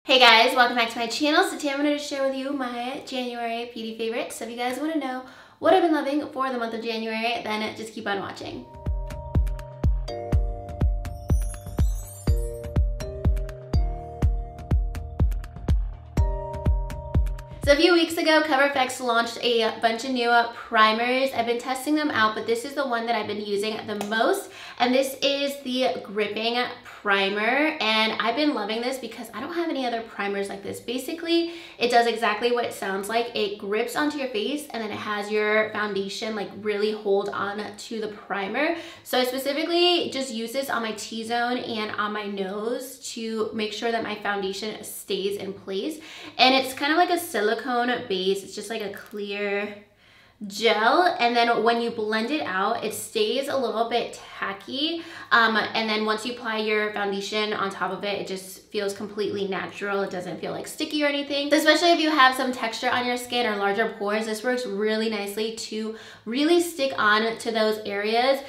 Hey guys, welcome back to my channel. So today I'm going to share with you my January beauty favorites. So if you guys want to know what I've been loving for the month of January, then just keep on watching. So a few weeks ago, CoverFX launched a bunch of new primers. I've been testing them out, but this is the one that I've been using the most. And this is the gripping primer. And I've been loving this because I don't have any other primers like this. Basically, it does exactly what it sounds like. It grips onto your face and then it has your foundation like really hold on to the primer. So I specifically just use this on my T-zone and on my nose to make sure that my foundation stays in place. And it's kind of like a silicone base. It's just like a clear gel, and then when you blend it out, it stays a little bit tacky, and then once you apply your foundation on top of it, it just feels completely natural. It doesn't feel like sticky or anything. So especially if you have some texture on your skin or larger pores, this works really nicely to really stick on to those areas.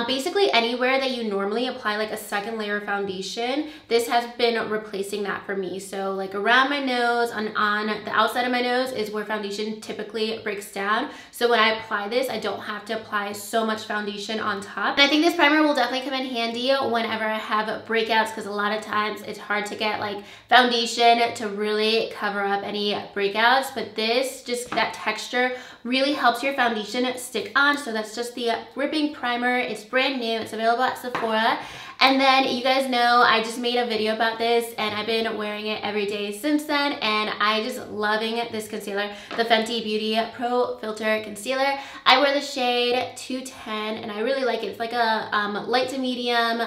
Basically anywhere that you normally apply like a second layer of foundation, this has been replacing that for me. So like around my nose, on the outside of my nose is where foundation typically breaks down. So when I apply this, I don't have to apply so much foundation on top. And I think this primer will definitely come in handy whenever I have breakouts, because a lot of times it's hard to get like foundation to really cover up any breakouts. But this, just that texture really helps your foundation stick on. So that's just the gripping primer. It's brand new. It's available at Sephora. And then you guys know I just made a video about this and I've been wearing it every day since then, and I just loving this concealer, the Fenty Beauty Pro Filt'r Concealer. I wear the shade 210 and I really like it. It's like a light to medium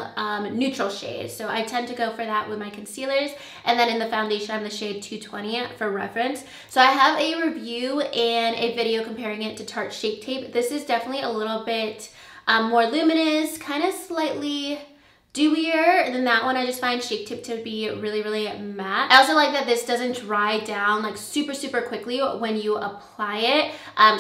neutral shade. So I tend to go for that with my concealers. And then in the foundation, I'm the shade 220 for reference. So I have a review and a video comparing it to Tarte Shape Tape. This is definitely a little bit more luminous, kind of slightly dewier than that one. I just find Shape Tape to be really, really matte. I also like that this doesn't dry down like super quickly when you apply it.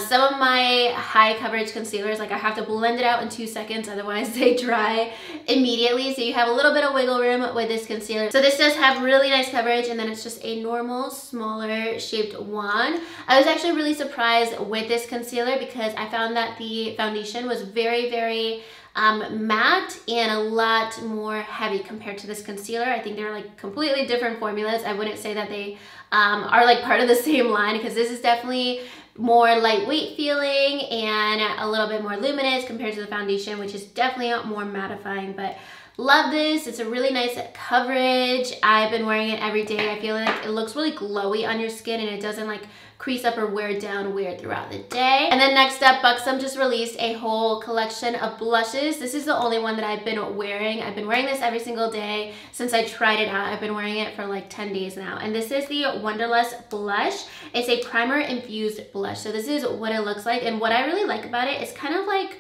Some of my high coverage concealers, like I have to blend it out in 2 seconds, otherwise they dry immediately. So you have a little bit of wiggle room with this concealer. So this does have really nice coverage, and then it's just a normal, smaller shaped wand. I was actually really surprised with this concealer because I found that the foundation was very matte and a lot more heavy compared to this concealer. I think they're like completely different formulas. I wouldn't say that they are like part of the same line, because this is definitely more lightweight feeling and a little bit more luminous compared to the foundation, which is definitely more mattifying. But love this. It's a really nice coverage. I've been wearing it every day. I feel like it looks really glowy on your skin and it doesn't like crease up or wear down weird throughout the day. And then next up, Buxom just released a whole collection of blushes. This is the only one that I've been wearing. I've been wearing this every single day since I tried it out. I've been wearing it for like 10 days now. And this is the Wonderlust blush. It's a primer infused blush. So this is what it looks like. And what I really like about it is kind of like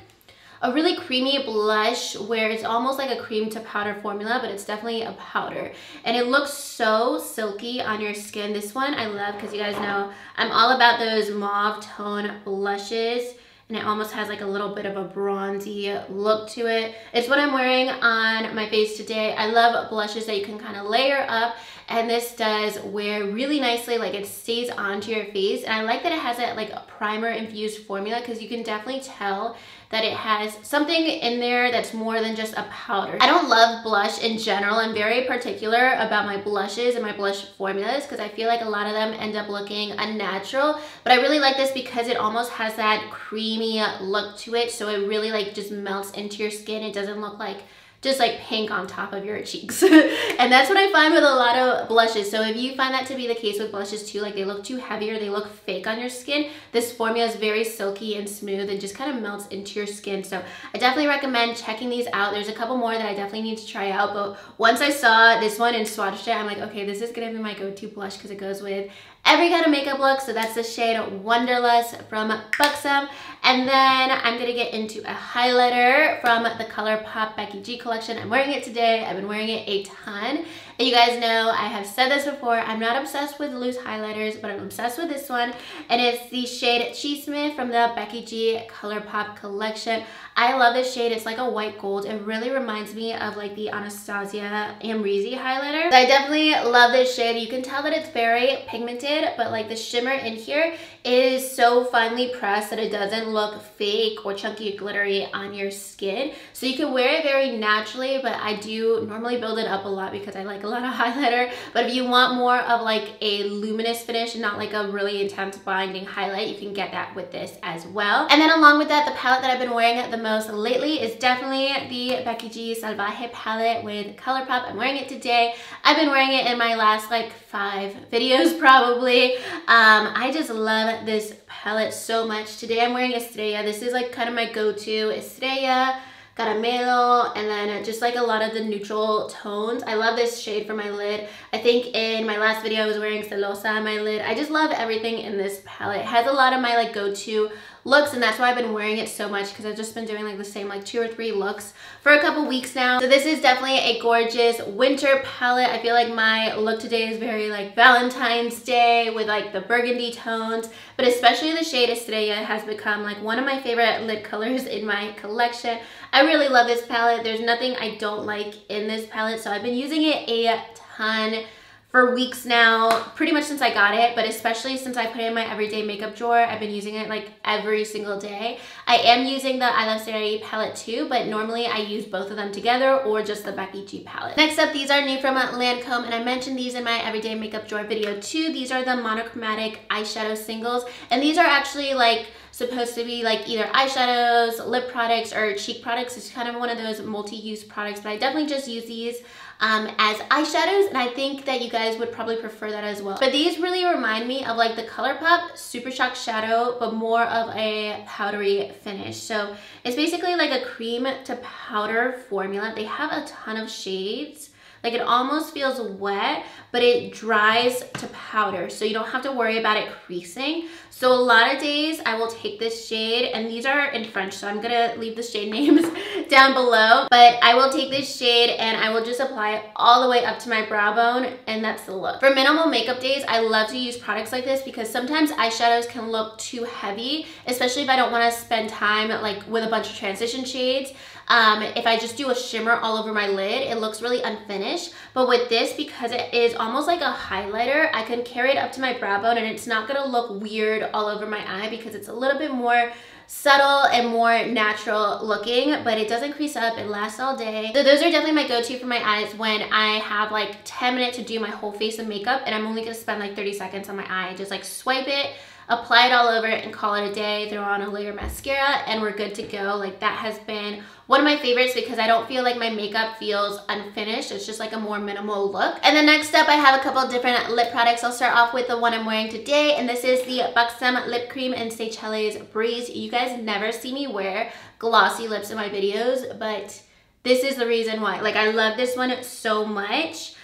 a really creamy blush where it's almost like a cream to powder formula, but it's definitely a powder. And it looks so silky on your skin. This one I love because you guys know I'm all about those mauve tone blushes. And it almost has like a little bit of a bronzy look to it. It's what I'm wearing on my face today. I love blushes that you can kind of layer up, and this does wear really nicely, like it stays onto your face. And I like that it has that like a primer infused formula, because you can definitely tell that it has something in there that's more than just a powder. I don't love blush in general. I'm very particular about my blushes and my blush formulas because I feel like a lot of them end up looking unnatural. But I really like this because it almost has that creamy look to it. So it really like just melts into your skin. It doesn't look like just like pink on top of your cheeks. And that's what I find with a lot of blushes. So if you find that to be the case with blushes too, like they look too heavy or they look fake on your skin, this formula is very silky and smooth and just kind of melts into your skin. So I definitely recommend checking these out. There's a couple more that I definitely need to try out, but once I saw this one and swatched it, I'm like, okay, this is gonna be my go-to blush because it goes with every kind of makeup look. So that's the shade Wonderlust from Buxom. And then I'm gonna get into a highlighter from the ColourPop Becky G collection. I'm wearing it today. I've been wearing it a ton. And you guys know I have said this before, I'm not obsessed with loose highlighters, but I'm obsessed with this one. And it's the shade Chisme from the Becky G ColourPop collection. I love this shade. It's like a white gold. It really reminds me of like the Anastasia Amrezy highlighter. So I definitely love this shade. You can tell that it's very pigmented, but like the shimmer in here is so finely pressed that it doesn't look fake or chunky or glittery on your skin. So you can wear it very naturally, but I do normally build it up a lot because I like a lot of highlighter. But if you want more of like a luminous finish and not like a really intense binding highlight, you can get that with this as well. And then along with that, the palette that I've been wearing the most lately is definitely the Becky G Salvaje palette with ColourPop. I'm wearing it today. I've been wearing it in my last like 5 videos probably. I just love this palette so much. Today I'm wearing Estrella. This is like kind of my go-to. Estrella, Caramelo, and then just like a lot of the neutral tones. I love this shade for my lid. I think in my last video I was wearing Celosa on my lid. I just love everything in this palette. It has a lot of my like go-to looks, and that's why I've been wearing it so much, because I've just been doing like the same like 2 or 3 looks for a couple weeks now. So this is definitely a gorgeous winter palette. I feel like my look today is very like Valentine's Day with like the burgundy tones, but especially the shade Estrella has become like one of my favorite lid colors in my collection. I really love this palette. There's nothing I don't like in this palette, so I've been using it a ton for weeks now, pretty much since I got it, but especially since I put it in my everyday makeup drawer. I've been using it like every single day. I am using the I Love Sarah palette too, but normally I use both of them together or just the Becky G palette. Next up, these are new from Lancome, and I mentioned these in my everyday makeup drawer video too. These are the monochromatic eyeshadow singles, and these are actually like supposed to be like either eyeshadows, lip products, or cheek products. It's kind of one of those multi-use products, but I definitely just use these as eyeshadows, and I think that you guys would probably prefer that as well. But these really remind me of like the ColourPop Super Shock Shadow, but more of a powdery finish. So it's basically like a cream to powder formula. They have a ton of shades. Like it almost feels wet, but it dries to powder, so you don't have to worry about it creasing. So a lot of days I will take this shade, and these are in French, so I'm gonna leave the shade names down below, but I will take this shade and I will just apply it all the way up to my brow bone, and that's the look. For minimal makeup days, I love to use products like this because sometimes eyeshadows can look too heavy, especially if I don't want to spend time like with a bunch of transition shades. If I just do a shimmer all over my lid, it looks really unfinished. But with this, because it is almost like a highlighter, I can carry it up to my brow bone and it's not gonna look weird all over my eye because it's a little bit more subtle and more natural looking, but it doesn't crease up. It lasts all day. So those are definitely my go-to for my eyes when I have like 10 minutes to do my whole face of makeup and I'm only gonna spend like 30 seconds on my eye. Just like swipe it, apply it all over and call it a day, throw on a layer of mascara, and we're good to go. Like that has been one of my favorites because I don't feel like my makeup feels unfinished. It's just like a more minimal look. And then next up, I have a couple of different lip products. I'll start off with the one I'm wearing today, and this is the Buxom Lip Cream in Seychelles Breeze. You guys never see me wear glossy lips in my videos, but this is the reason why. Like I love this one so much.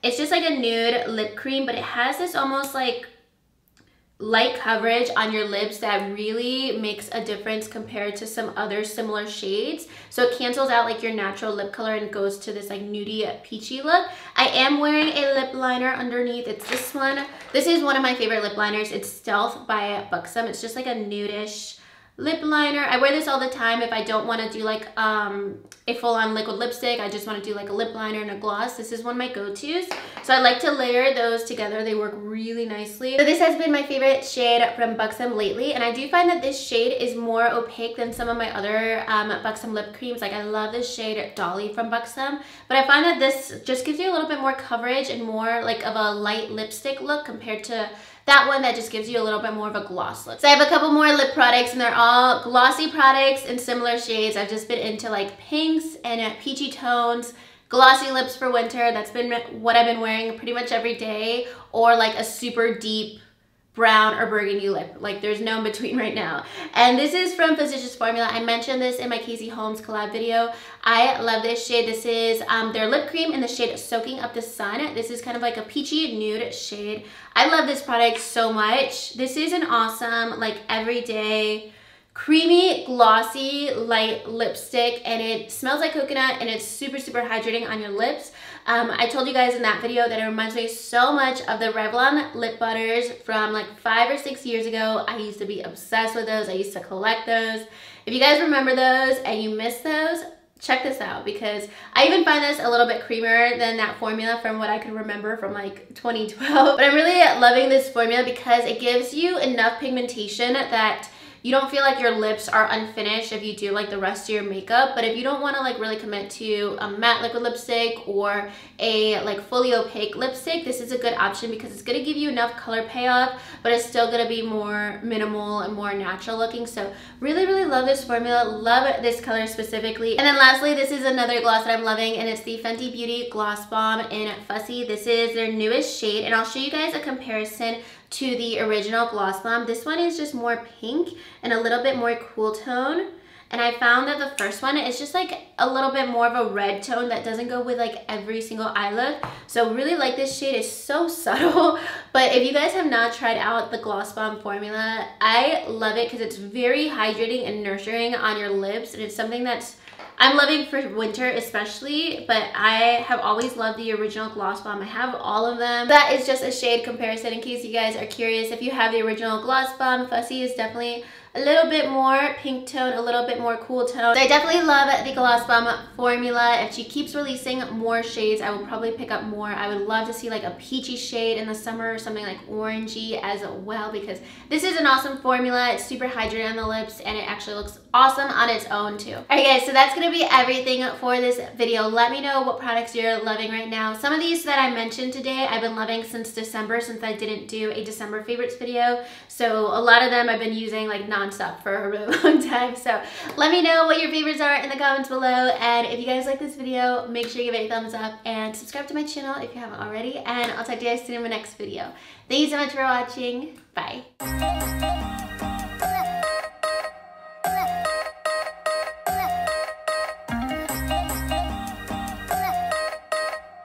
It's just like a nude lip cream, but it has this almost like light coverage on your lips that really makes a difference compared to some other similar shades. So it cancels out like your natural lip color and goes to this like nudie peachy look. I am wearing a lip liner underneath. It's this one. This is one of my favorite lip liners. It's Stealth by Buxom. It's just like a nudish lip liner. I wear this all the time if I don't want to do like a full-on liquid lipstick. I just want to do like a lip liner and a gloss. This is one of my go-tos. So I like to layer those together. They work really nicely. So this has been my favorite shade from Buxom lately, and I do find that this shade is more opaque than some of my other Buxom lip creams. Like I love this shade Dolly from Buxom, but I find that this just gives you a little bit more coverage and more like of a light lipstick look compared to that one that just gives you a little bit more of a gloss look. So I have a couple more lip products, and they're all glossy products in similar shades. I've just been into like pinks and peachy tones, glossy lips for winter. That's been what I've been wearing pretty much every day, or like a super deep brown or burgundy lip. Like there's no in between right now. And this is from Physicians Formula. I mentioned this in my Casey Holmes collab video. I love this shade. This is their lip cream in the shade Soaking Up the Sun. This is kind of like a peachy nude shade. I love this product so much. This is an awesome like everyday creamy glossy light lipstick, and it smells like coconut and it's super hydrating on your lips. I told you guys in that video that it reminds me so much of the Revlon lip butters from like 5 or 6 years ago. I used to be obsessed with those. I used to collect those. If you guys remember those and you miss those, check this out, because I even find this a little bit creamier than that formula from what I can remember from like 2012. But I'm really loving this formula because it gives you enough pigmentation that you don't feel like your lips are unfinished if you do like the rest of your makeup. But if you don't want to like really commit to a matte liquid lipstick or a like fully opaque lipstick, this is a good option because it's going to give you enough color payoff, but it's still going to be more minimal and more natural looking. So really, really love this formula. Love this color specifically. And then lastly, this is another gloss that I'm loving, and it's the Fenty Beauty Gloss Bomb in Fussy. This is their newest shade, and I'll show you guys a comparison to the original Gloss Bomb. This one is just more pink and a little bit more cool tone. And I found that the first one is just like a little bit more of a red tone that doesn't go with like every single eye look. So really like this shade. Is so subtle. But if you guys have not tried out the Gloss Bomb formula, I love it because it's very hydrating and nurturing on your lips. And it's something that's I'm loving for winter especially, but I have always loved the original Gloss Bomb. I have all of them. That is just a shade comparison in case you guys are curious. If you have the original Gloss Bomb, Fussy is definitely a little bit more pink tone, a little bit more cool tone. So I definitely love the Gloss Bomb formula. If she keeps releasing more shades, I will probably pick up more. I would love to see like a peachy shade in the summer, or something like orangey as well, because this is an awesome formula. It's super hydrating on the lips, and it actually looks awesome on its own too. Alright guys, so that's gonna be everything for this video. Let me know what products you're loving right now. Some of these that I mentioned today, I've been loving since December, since I didn't do a December favorites video. So a lot of them I've been using like non-stop for a really long time. So let me know what your favorites are in the comments below. And if you guys like this video, make sure you give it a thumbs up and subscribe to my channel if you haven't already. And I'll talk to you guys soon in my next video. Thank you so much for watching. Bye.